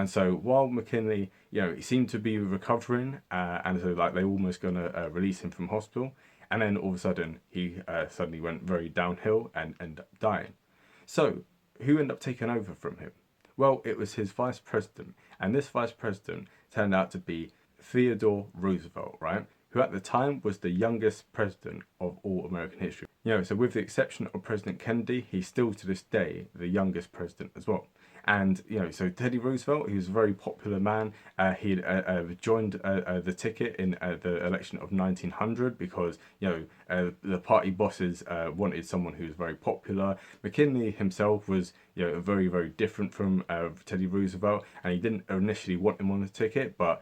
And so while McKinley, he seemed to be recovering, and so like they were almost going to release him from hospital, and then all of a sudden he suddenly went very downhill and ended up dying. So who ended up taking over from him? Well, it was his vice president, and this vice president turned out to be Theodore Roosevelt, right? Who at the time was the youngest president of all American history. So with the exception of President Kennedy, he's still to this day the youngest president as well. And so Teddy Roosevelt, he was a very popular man. He joined the ticket in the election of 1900 because the party bosses wanted someone who was very popular. McKinley himself was very, very different from Teddy Roosevelt, and he didn't initially want him on the ticket, but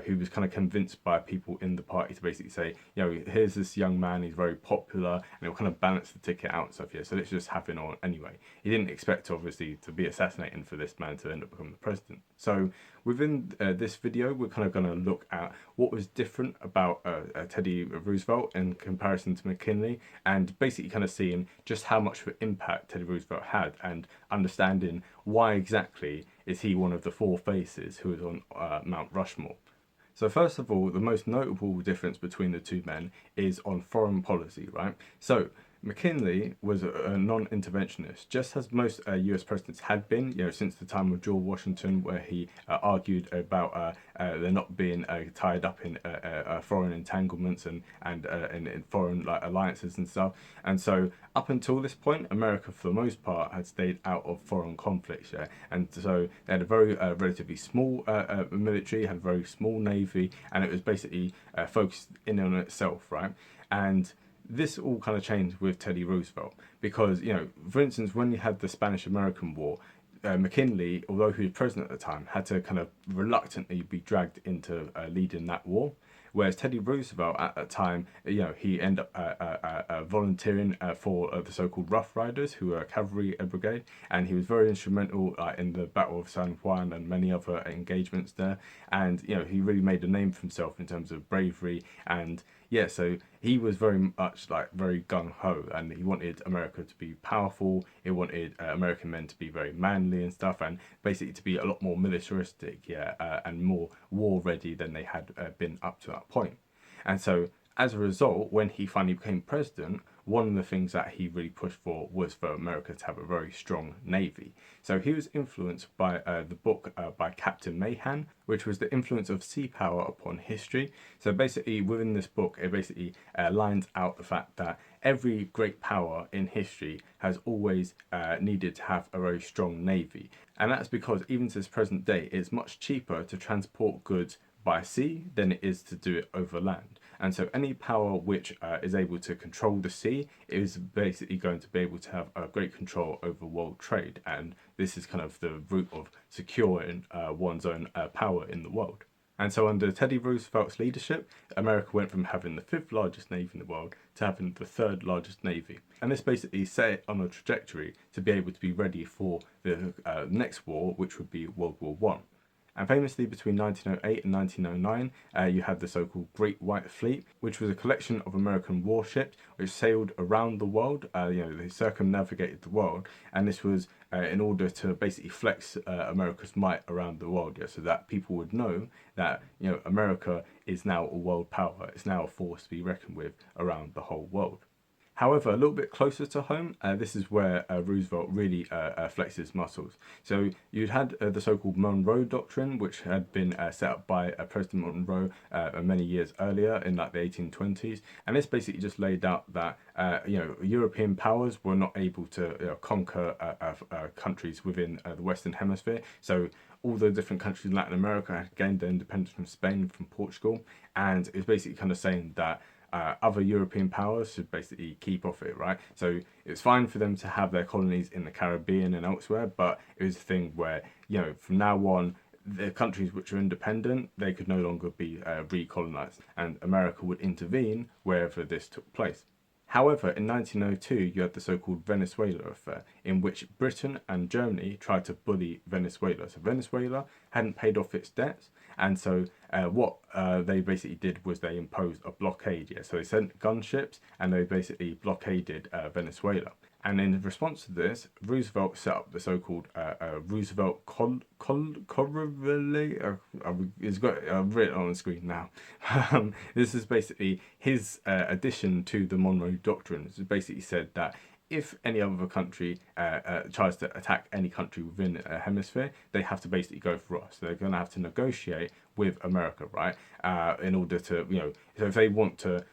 he was kind of convinced by people in the party to basically say, here's this young man, he's very popular, and it'll kind of balance the ticket out and stuff. So let's just have him on anyway. He didn't expect, obviously, to be assassinated for this man to end up becoming the president. So within this video, we're kind of going to look at what was different about Teddy Roosevelt in comparison to McKinley, and basically kind of seeing just how much of an impact Teddy Roosevelt had, and understanding why exactly is he one of the four faces who is on Mount Rushmore. So first of all, the most notable difference between the two men is on foreign policy, right? So McKinley was a non-interventionist, just as most US presidents had been, since the time of George Washington, where he argued about there not being tied up in foreign entanglements and in foreign alliances and stuff. And so up until this point, America, for the most part, had stayed out of foreign conflicts, and so they had a very relatively small military, had a very small navy, and it was basically focused in on itself, right? And this all kind of changed with Teddy Roosevelt because, for instance, when you had the Spanish-American War, McKinley, although he was president at the time, had to kind of reluctantly be dragged into leading that war. Whereas Teddy Roosevelt at that time, he ended up volunteering for the so-called Rough Riders, who were a cavalry brigade, and he was very instrumental in the Battle of San Juan and many other engagements there. And he really made a name for himself in terms of bravery, and so he was very much very gung-ho, and he wanted America to be powerful. He wanted American men to be very manly and stuff, and basically to be a lot more militaristic, and more war ready than they had been up to that point. And so as a result, when he finally became president, one of the things that he really pushed for was for America to have a very strong navy. So he was influenced by the book by Captain Mahan, which was the influence of sea power upon history. So basically within this book, it basically lines out the fact that every great power in history has always needed to have a very strong navy. And that's because even to this present day, it's much cheaper to transport goods by sea than it is to do it over land. And so any power which is able to control the sea is basically going to be able to have a great control over world trade. And this is kind of the route of securing one's own power in the world. And so under Teddy Roosevelt's leadership, America went from having the 5th largest navy in the world to having the 3rd largest navy. And this basically set it on a trajectory to be able to be ready for the next war, which would be World War I. And famously, between 1908 and 1909, you had the so-called Great White Fleet, which was a collection of American warships which sailed around the world. They circumnavigated the world, and this was in order to basically flex America's might around the world, so that people would know that America is now a world power. It's now a force to be reckoned with around the whole world. However, a little bit closer to home, this is where Roosevelt really flexed his muscles. So you'd had the so-called Monroe Doctrine, which had been set up by President Monroe many years earlier in the 1820s, and this basically just laid out that European powers were not able to conquer countries within the Western Hemisphere. So all the different countries in Latin America had gained their independence from Spain and from Portugal, and it's basically kind of saying that other European powers should basically keep off it, right? So it's fine for them to have their colonies in the Caribbean and elsewhere, but it was a thing where, from now on, the countries which are independent, they could no longer be recolonized, and America would intervene wherever this took place. However, in 1902, you had the so-called Venezuela affair, in which Britain and Germany tried to bully Venezuela. So Venezuela hadn't paid off its debts, and so what they basically did was they imposed a blockade. So they sent gunships and they basically blockaded Venezuela. And in response to this, Roosevelt set up the so-called Roosevelt Correlate. It's got written on the screen now. This is basically his addition to the Monroe Doctrine. It basically said that if any other country tries to attack any country within a hemisphere, they have to basically go for us. So they're going to have to negotiate with America, right? In order to, so if they want to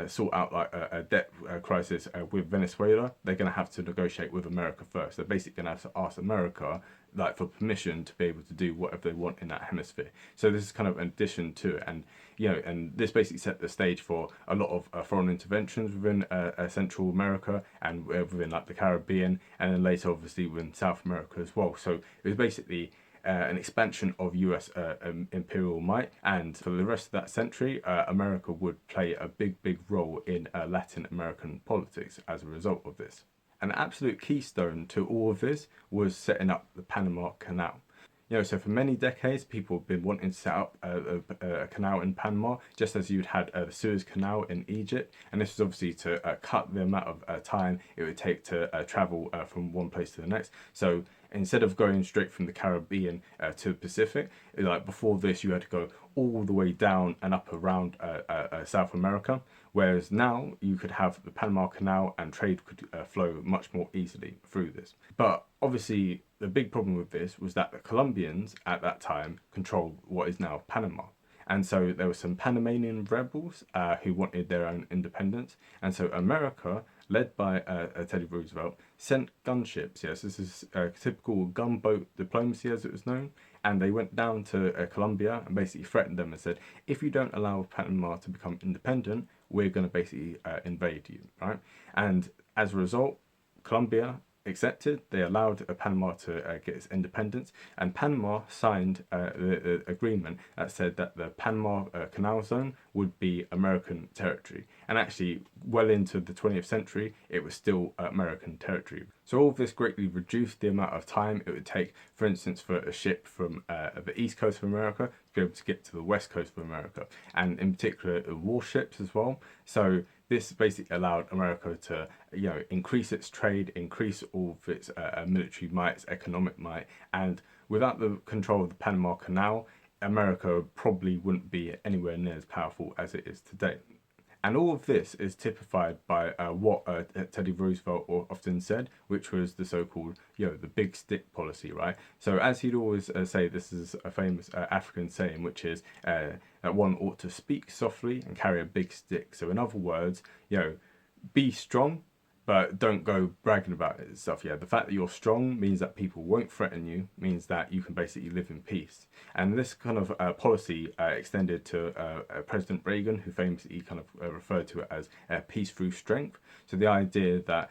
sort out like a debt crisis with Venezuela, they're going to have to negotiate with America first. They're basically going to have to ask America like for permission to be able to do whatever they want in that hemisphere. So this is kind of an addition to it, and and this basically set the stage for a lot of foreign interventions within Central America and within like the Caribbean, and then later obviously within South America as well. So it was basically an expansion of US imperial might, and for the rest of that century, America would play a big role in Latin American politics as a result of this. An absolute keystone to all of this was setting up the Panama Canal. So for many decades, people have been wanting to set up a canal in Panama, just as you'd had the Suez Canal in Egypt. And this was obviously to cut the amount of time it would take to travel from one place to the next. So instead of going straight from the Caribbean to the Pacific, like before this, you had to go all the way down and up around South America. Whereas now you could have the Panama Canal and trade could flow much more easily through this. But obviously, the big problem with this was that the Colombians at that time controlled what is now Panama. And so there were some Panamanian rebels who wanted their own independence. And so America, led by Teddy Roosevelt, sent gunships. Yes, this is typical gunboat diplomacy as it was known. And they went down to Colombia and basically threatened them and said, if you don't allow Panama to become independent, we're going to basically invade you, right? And as a result, Colombia accepted. They allowed Panama to get its independence, and Panama signed the agreement that said that the Panama Canal Zone would be American territory. And actually, well into the 20th century, it was still American territory. So all of this greatly reduced the amount of time it would take, for instance, for a ship from the east coast of America to be able to get to the west coast of America, and in particular warships as well. So this basically allowed America to, increase its trade, increase all of its military might, its economic might, and without the control of the Panama Canal, America probably wouldn't be anywhere near as powerful as it is today. And all of this is typified by what Teddy Roosevelt often said, which was the so-called, the big stick policy, right? So as he'd always say, this is a famous African saying, which is that one ought to speak softly and carry a big stick. So in other words, be strong, but don't go bragging about it and stuff. The fact that you're strong means that people won't threaten you, means that you can basically live in peace. And this kind of policy extended to President Reagan, who famously kind of referred to it as peace through strength. So the idea that,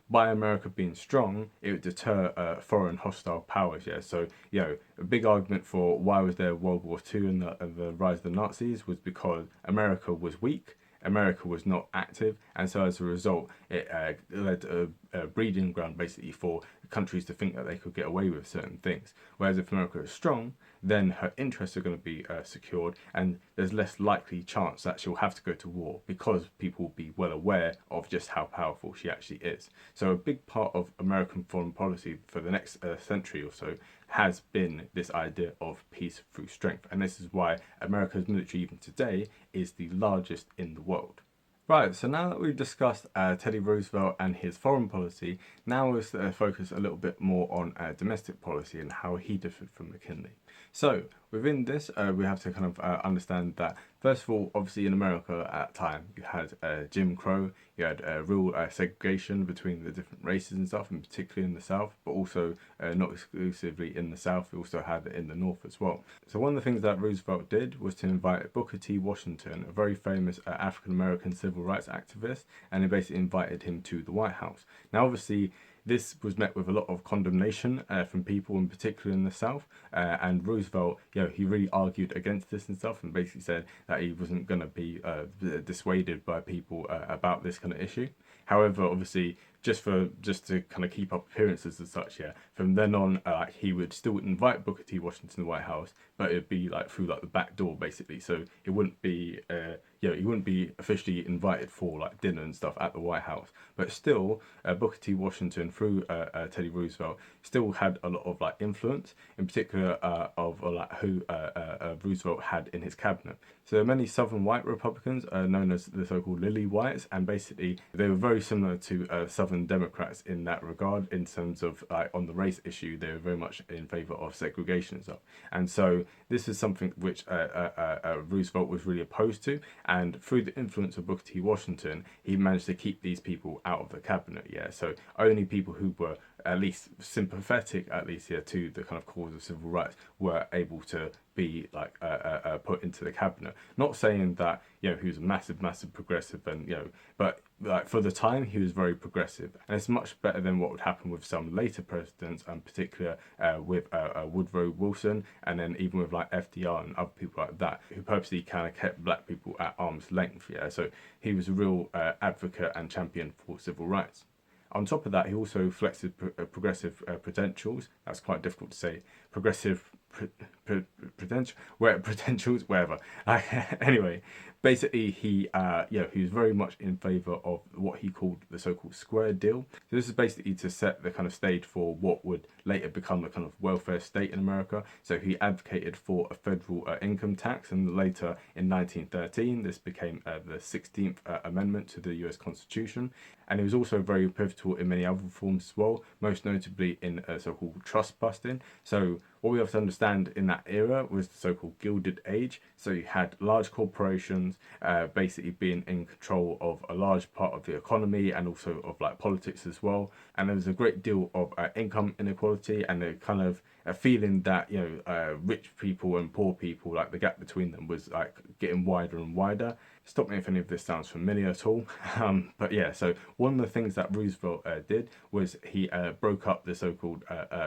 by America being strong, it would deter foreign hostile powers. So, a big argument for why was there World War II and the rise of the Nazis was because America was weak. America was not active, and so as a result, it led to a breeding ground basically for countries to think that they could get away with certain things. Whereas if America is strong, then her interests are going to be secured, and there's less likely chance that she'll have to go to war because people will be well aware of just how powerful she actually is. So a big part of American foreign policy for the next century or so has been this idea of peace through strength. And this is why America's military, even today, is the largest in the world. Right, so now that we've discussed Teddy Roosevelt and his foreign policy, now let's focus a little bit more on domestic policy and how he differed from McKinley. So within this, we have to kind of understand that, first of all, obviously in America at the time, you had Jim Crow, you had real segregation between the different races and stuff, and particularly in the South, but also not exclusively in the South, we also had it in the North as well. So one of the things that Roosevelt did was to invite Booker T. Washington, a very famous African-American civil rights activist, and he basically invited him to the White House. Now, obviously, this was met with a lot of condemnation from people, in particular in the South, and Roosevelt, he really argued against this and stuff, and basically said that he wasn't going to be dissuaded by people about this kind of issue. However, obviously, just to kind of keep up appearances and such, yeah. From then on, he would still invite Booker T. Washington to the White House, but it'd be like through like the back door, basically. So it wouldn't be, he wouldn't be officially invited for like dinner and stuff at the White House. But still, Booker T. Washington through Teddy Roosevelt still had a lot of like influence, in particular of like who Roosevelt had in his cabinet. So many Southern white Republicans are known as the so-called Lily Whites, and basically they were very similar to Southern Democrats in that regard. In terms of on the race issue, they were very much in favour of segregation and stuff. And so this is something which Roosevelt was really opposed to, and through the influence of Booker T. Washington, he managed to keep these people out of the cabinet. Yeah, so only people who were at least sympathetic, at least, yeah, to the kind of cause of civil rights were able to be like put into the cabinet. Not saying that he was a massive progressive, and but like for the time he was very progressive, and it's much better than what would happen with some later presidents, and particular with Woodrow Wilson, and then even with like FDR and other people like that, who purposely kind of kept black people at arm's length. Yeah, so he was a real advocate and champion for civil rights. On top of that, he also flexed progressive credentials. That's quite difficult to say. Progressive potentials, wherever. Anyway, basically, he was very much in favour of what he called the so-called Square Deal. So this is basically to set the kind of stage for what would later become the kind of welfare state in America. So he advocated for a federal income tax, and later in 1913, this became the 16th Amendment to the US Constitution. And he was also very pivotal in many other reforms as well, most notably in so-called trust busting. So what we have to understand in that era was the so-called Gilded Age. So you had large corporations basically being in control of a large part of the economy, and also of like politics as well. And there was a great deal of income inequality, and a kind of a feeling that rich people and poor people, like the gap between them was like getting wider and wider. Stop me if any of this sounds familiar at all. But yeah, so one of the things that Roosevelt did was he broke up the so-called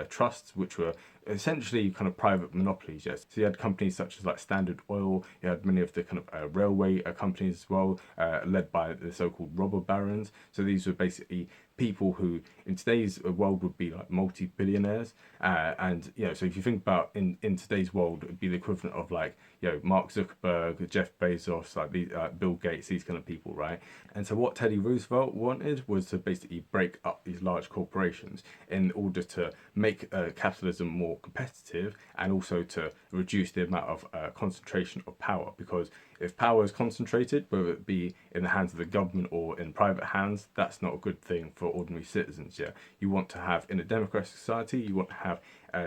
trusts, which were essentially kind of private monopolies. Yes, so you had companies such as like Standard Oil. You had many of the kind of railway companies as well, led by the so-called robber barons. So these were basically people who in today's world would be like multi-billionaires, and so if you think about in today's world, it would be the equivalent of like Mark Zuckerberg, Jeff Bezos, like these Bill Gates, these kind of people, right? And so what Teddy Roosevelt wanted was to basically break up these large corporations in order to make capitalism more competitive, and also to reduce the amount of concentration of power. Because if power is concentrated, whether it be in the hands of the government or in private hands, that's not a good thing for ordinary citizens. Yeah, you want to have, in a democratic society, you want to have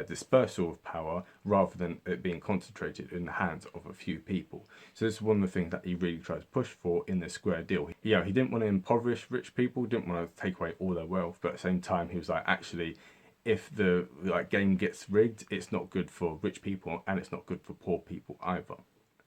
dispersal of power rather than it being concentrated in the hands of a few people. So this is one of the things that he really tried to push for in the Square Deal. He didn't want to impoverish rich people, didn't want to take away all their wealth, but at the same time he was like, actually, if the game gets rigged, it's not good for rich people, and it's not good for poor people either.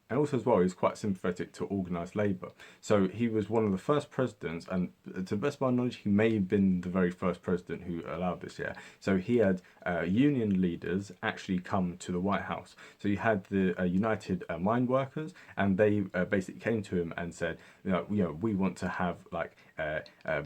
And also as well, he was quite sympathetic to organised labour. So he was one of the first presidents, and to the best of my knowledge, he may have been the very first president who allowed this, yeah. So he had union leaders actually come to the White House. So you had the United Mine Workers, and they basically came to him and said, we want to have like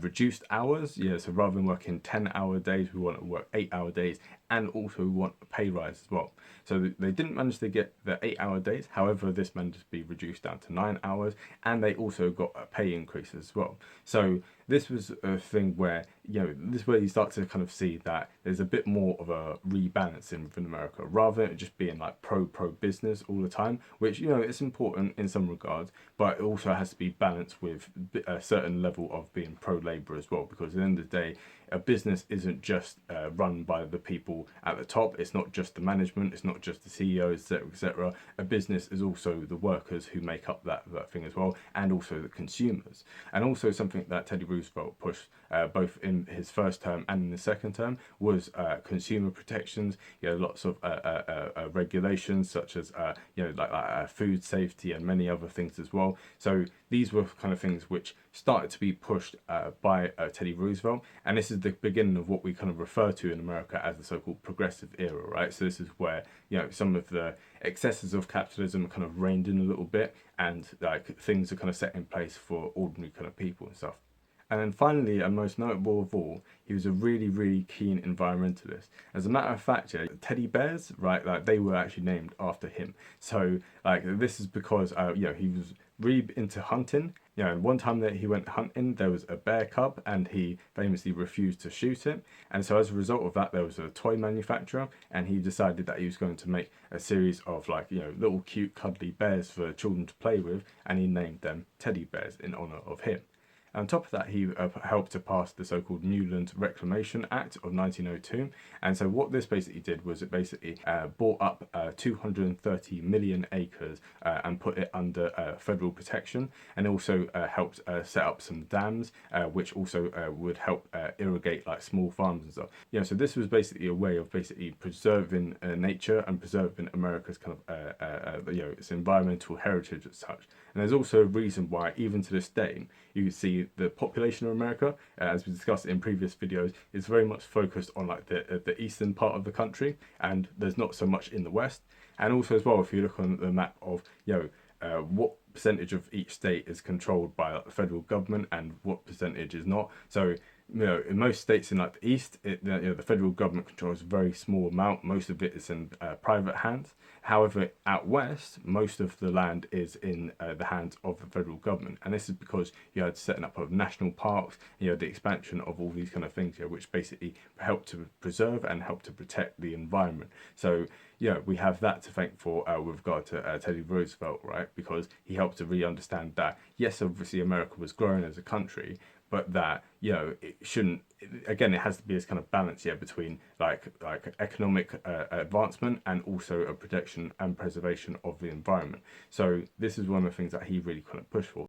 reduced hours. Yeah, so rather than working 10-hour days, we want to work 8-hour days, and also we want a pay rise as well. So they didn't manage to get the 8-hour days. However, this managed to be reduced down to 9 hours, and they also got a pay increase as well. So this was a thing where, this is where you start to kind of see that there's a bit more of a rebalancing within America, rather than it just being like pro business all the time, which, it's important in some regards, but it also has to be balanced with a certain level of being pro labor as well, because at the end of the day, a business isn't just run by the people at the top. It's not just the management, it's not just the CEOs, etc., etc. A business is also the workers who make up that thing as well, and also the consumers. And also something that Teddy Roosevelt pushed both in his first term and in the second term was consumer protections. Lots of regulations, such as food safety and many other things as well. So these were kind of things which started to be pushed by Teddy Roosevelt, and this is the beginning of what we kind of refer to in America as the so-called progressive era, right? So this is where some of the excesses of capitalism kind of reined in a little bit, and like things are kind of set in place for ordinary kind of people and stuff. And then finally, and most notable of all, he was a really, really keen environmentalist. As a matter of fact, yeah, teddy bears, right, like they were actually named after him. So like this is because he was really into hunting. One time that he went hunting, there was a bear cub, and he famously refused to shoot it. And so as a result of that, there was a toy manufacturer, and he decided that he was going to make a series of little cute cuddly bears for children to play with, and he named them teddy bears in honor of him. On top of that, he helped to pass the so-called Newland Reclamation Act of 1902. And so what this basically did was it basically bought up 230 million acres and put it under federal protection, and also helped set up some dams, which also would help irrigate like small farms and stuff. So this was basically a way of basically preserving nature and preserving America's kind of its environmental heritage as such. And there's also a reason why, even to this day, you can see the population of America, as we discussed in previous videos, is very much focused on like the eastern part of the country, and there's not so much in the west. And also as well, if you look on the map of what percentage of each state is controlled by like, the federal government and what percentage is not. So in most states in like the east, the federal government controls a very small amount. Most of it is in private hands. However, out west, most of the land is in the hands of the federal government, and this is because you had setting up of national parks, the expansion of all these kind of things, which basically help to preserve and help to protect the environment. So we have that to thank for with regard to Teddy Roosevelt, right? Because he helped to really understand that yes, obviously America was growing as a country, but that it shouldn't. Again, it has to be this kind of balance, between like economic advancement and also a protection and preservation of the environment. So this is one of the things that he really kind of pushed for.